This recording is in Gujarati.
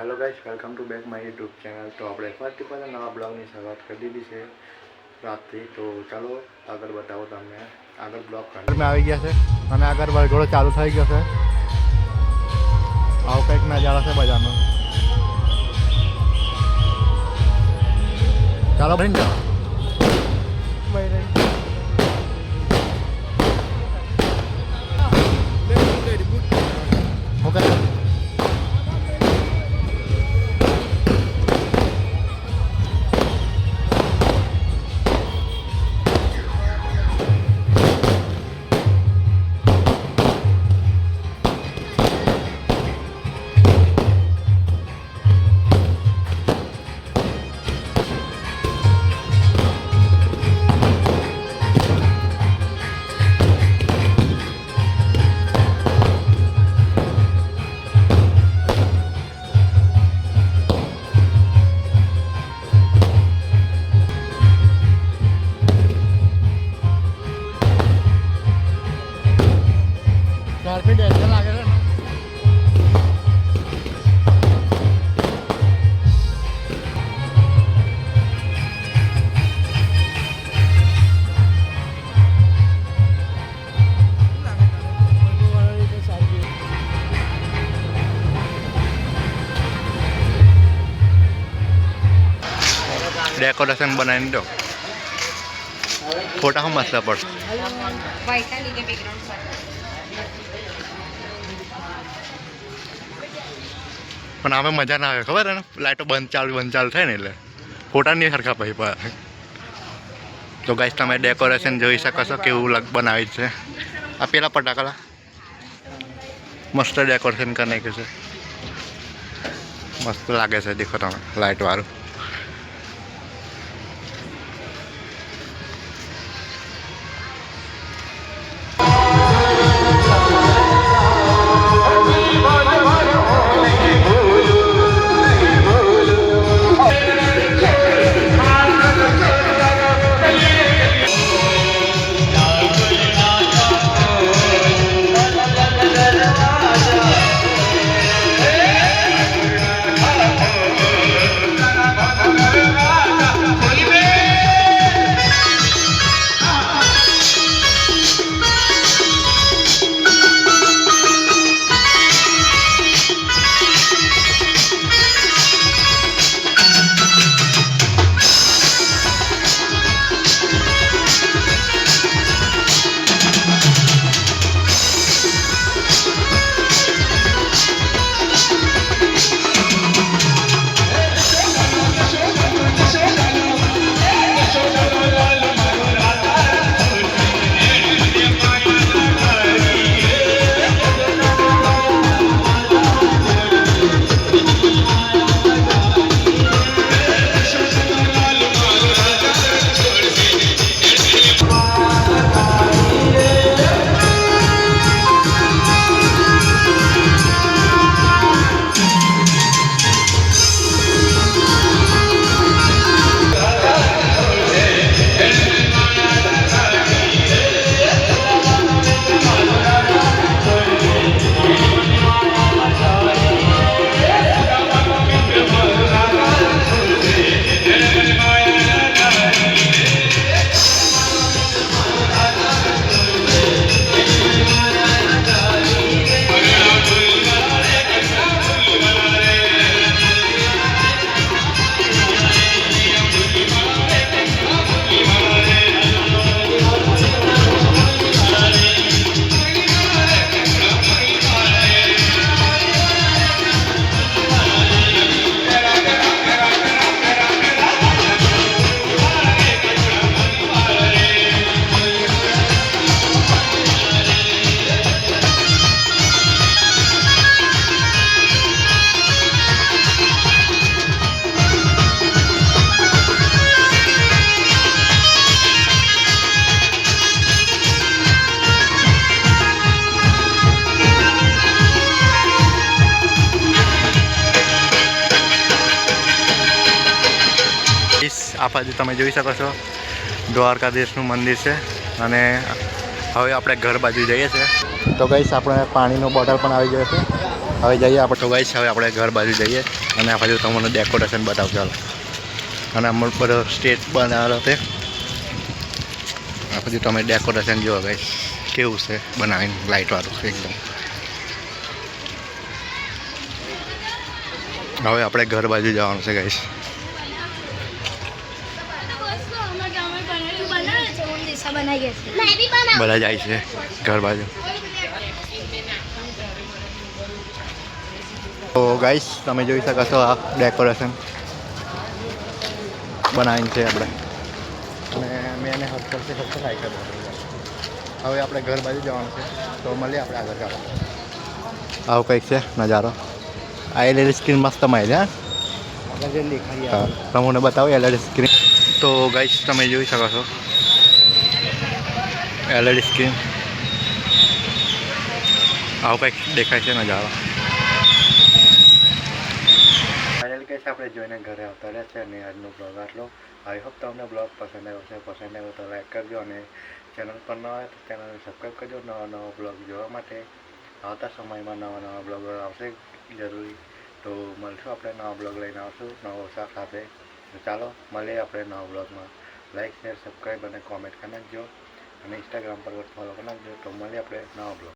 Hello guys, welcome to back my YouTube channel. तो આપણે ફરીથી પાછા નવા બ્લોગની શરૂઆત કરી દીધી છે રાતથી। તો ચાલો આગળ બતાવો તમને આગળ બ્લોગ મેં આવી ગયા છે અને આગળ વરઘોડો ચાલુ થઈ ગયો છે। આવો કંઈક નજારો છે બજારનો। ચાલો ભાઈ જાઓ ઓકે। ट्रैफिक ऐसा लगे ना डेकोरेशन बनाने दो फोटा हम मस्त पड़ પણ આમે મજા ના આવે ખબર હે ને લાઈટો બંધ ચાલુ થાય ને એટલે ફોટા નહીં સરખા પછી પર। તો ગાઈસ તમે ડેકોરેશન જોઈ શકો છો કેવું બનાવી છે। આ પેલા પટાકડા મસ્ત ડેકોરેશન કરી નાખ્યું છે, મસ્ત લાગે છે। દેખો તમે લાઈટ વાળું આ બાજુ તમે જોઈ શકો છો દ્વારકાધીશનું મંદિર છે અને હવે આપણે ઘર બાજુ જઈએ છીએ। તો ગાઈસ આપણે પાણીનો બોટલ પણ આવી ગયો છે। હવે જઈએ આપણે, તો ગાઈસ હવે આપણે ઘર બાજુ જઈએ। અને આ બાજુ તમને ડેકોરેશન બતાવ ચાલો. અને આમાં બધો સ્ટેજ બનાવેલો તે આ પછી તમે ડેકોરેશન જુઓ ગાઈસ કેવું છે બનાવીને લાઇટવાળું એકદમ. હવે આપણે ઘર બાજુ જવાનું છે ગાઈસ. બધા જાય છે ઘર બાજુ. તો ગાઈસ તમે જોઈ શકો છો આ ડેકોરેશન બનાવીને છે આપણે. અને મેં એને હસ્તરથી હસ્ત ખાઈ કર્યો. હવે આપણે ઘર બાજુ જવાનું છે તો મળીએ આપણે આગળ ચાલો. આવું કંઈક છે નજારો. આ એલઈડી સ્ક્રીન મસ્ત મારી છે. હા તમને બતાવો એલઈડી સ્ક્રીન. તો ગાઈસ તમે જોઈ શકો છો એલઈડી સ્ક્રીન આવું કંઈક દેખાય છે નજારો. ફાઇનલ કે છે આપણે જોઈને ઘરે આવતા રહ્યા છે અને આજનો બ્લોગ આટલો. આઈ હોપ તમને બ્લોગ પસંદ આવ્યો છે. પસંદ આવ્યો તો લાઈક કરજો અને ચેનલ પર ન હોય તો ચેનલને સબસ્ક્રાઈબ કરજો નવા બ્લોગ જોવા માટે. આવતા સમયમાં નવા બ્લોગ આવશે જરૂરી. તો મળશું આપણે નવા બ્લોગ લઈને આવશું નવો સાથે. તો ચાલો મળીએ આપણે નવા બ્લોગમાં. લાઈક શેર સબસ્ક્રાઈબ અને કોમેન્ટ કરી નાખજો અને ઇન્સ્ટાગ્રામ પર ફોલો કરી નાખજો. તો મળીએ આપણે નવા બ્લોગ.